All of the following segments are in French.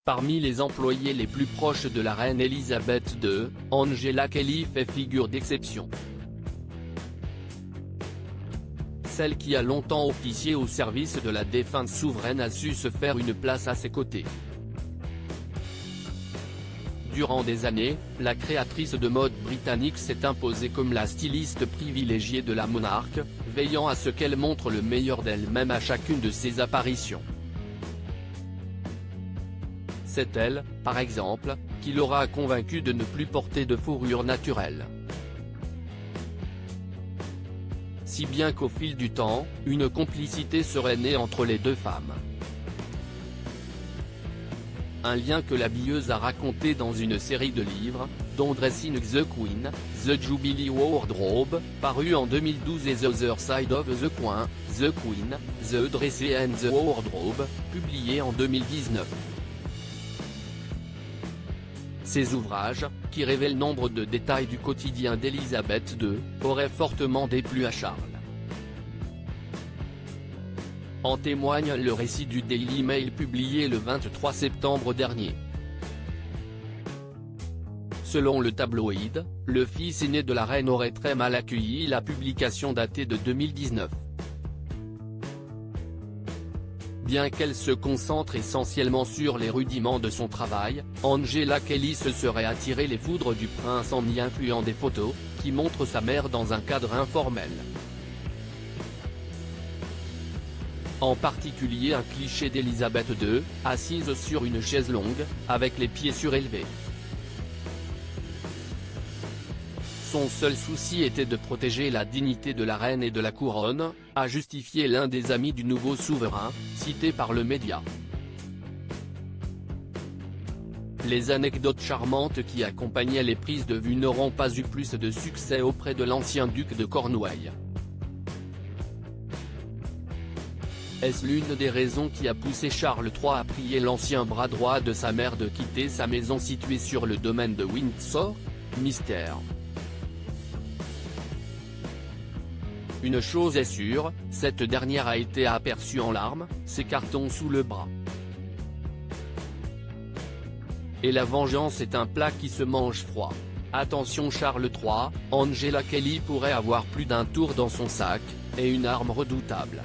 Parmi les employés les plus proches de la reine Elisabeth II, Angela Kelly fait figure d'exception. Celle qui a longtemps officié au service de la défunte souveraine a su se faire une place à ses côtés. Durant des années, la créatrice de mode britannique s'est imposée comme la styliste privilégiée de la monarque, veillant à ce qu'elle montre le meilleur d'elle-même à chacune de ses apparitions. C'est elle, par exemple, qui l'aura convaincue de ne plus porter de fourrure naturelle. Si bien qu'au fil du temps, une complicité serait née entre les deux femmes. Un lien que l'habilleuse a raconté dans une série de livres, dont Dressing the Queen, The Jubilee Wardrobe, paru en 2012 et The Other Side of the Coin, The Queen, The Dress and the Wardrobe, publié en 2019. Ces ouvrages, qui révèlent nombre de détails du quotidien d'Elisabeth II, auraient fortement déplu à Charles. En témoigne le récit du Daily Mail publié le 23 septembre dernier. Selon le tabloïd, le fils aîné de la reine aurait très mal accueilli la publication datée de 2019. Bien qu'elle se concentre essentiellement sur les rudiments de son travail, Angela Kelly se serait attiré les foudres du prince en y incluant des photos, qui montrent sa mère dans un cadre informel. En particulier un cliché d'Elisabeth II, assise sur une chaise longue, avec les pieds surélevés. Son seul souci était de protéger la dignité de la reine et de la couronne, a justifié l'un des amis du nouveau souverain, cité par le média. Les anecdotes charmantes qui accompagnaient les prises de vue n'auront pas eu plus de succès auprès de l'ancien duc de Cornouailles. Est-ce l'une des raisons qui a poussé Charles III à prier l'ancien bras droit de sa mère de quitter sa maison située sur le domaine de Windsor? Mystère. Une chose est sûre, cette dernière a été aperçue en larmes, ses cartons sous le bras. Et la vengeance est un plat qui se mange froid. Attention Charles III, Angela Kelly pourrait avoir plus d'un tour dans son sac, et une arme redoutable.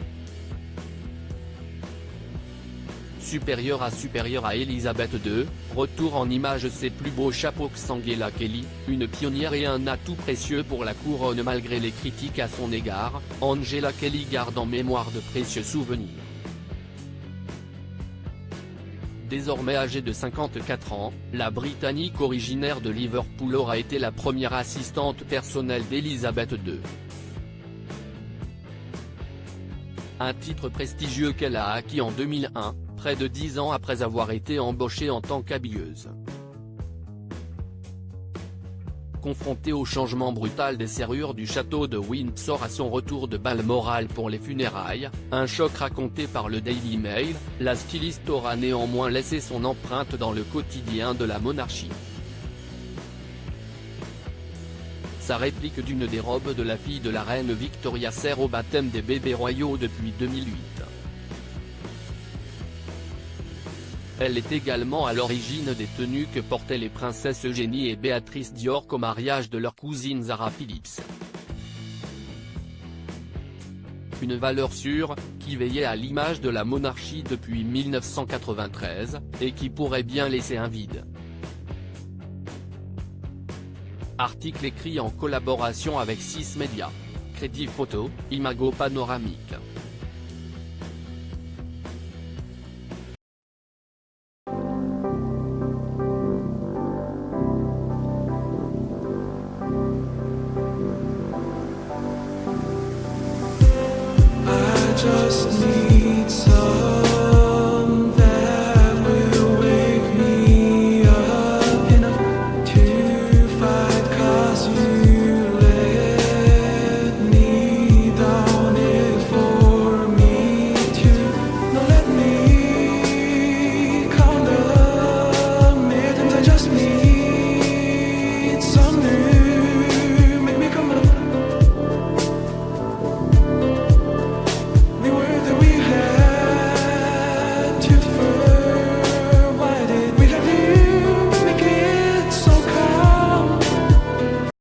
Supérieure à Elisabeth II, retour en images ses plus beaux chapeaux qu'Angela Kelly, une pionnière et un atout précieux pour la couronne malgré les critiques à son égard, Angela Kelly garde en mémoire de précieux souvenirs. Désormais âgée de 54 ans, la Britannique originaire de Liverpool aura été la première assistante personnelle d'Elisabeth II. Un titre prestigieux qu'elle a acquis en 2001, près de 10 ans après avoir été embauchée en tant qu'habilleuse. Confrontée au changement brutal des serrures du château de Windsor à son retour de Balmoral pour les funérailles, un choc raconté par le Daily Mail, la styliste aura néanmoins laissé son empreinte dans le quotidien de la monarchie. Sa réplique d'une des robes de la fille de la reine Victoria sert au baptême des bébés royaux depuis 2008. Elle est également à l'origine des tenues que portaient les princesses Eugénie et Béatrice Dior au mariage de leur cousine Zara Phillips. Une valeur sûre, qui veillait à l'image de la monarchie depuis 1993, et qui pourrait bien laisser un vide. Article écrit en collaboration avec 6 médias. Crédit photo, Imago Panoramique. Just need some that will wake me up enough to fight, 'cause you let me down it for me to not let me count the minutes. I just need some new, make me come up. We were that we had to first.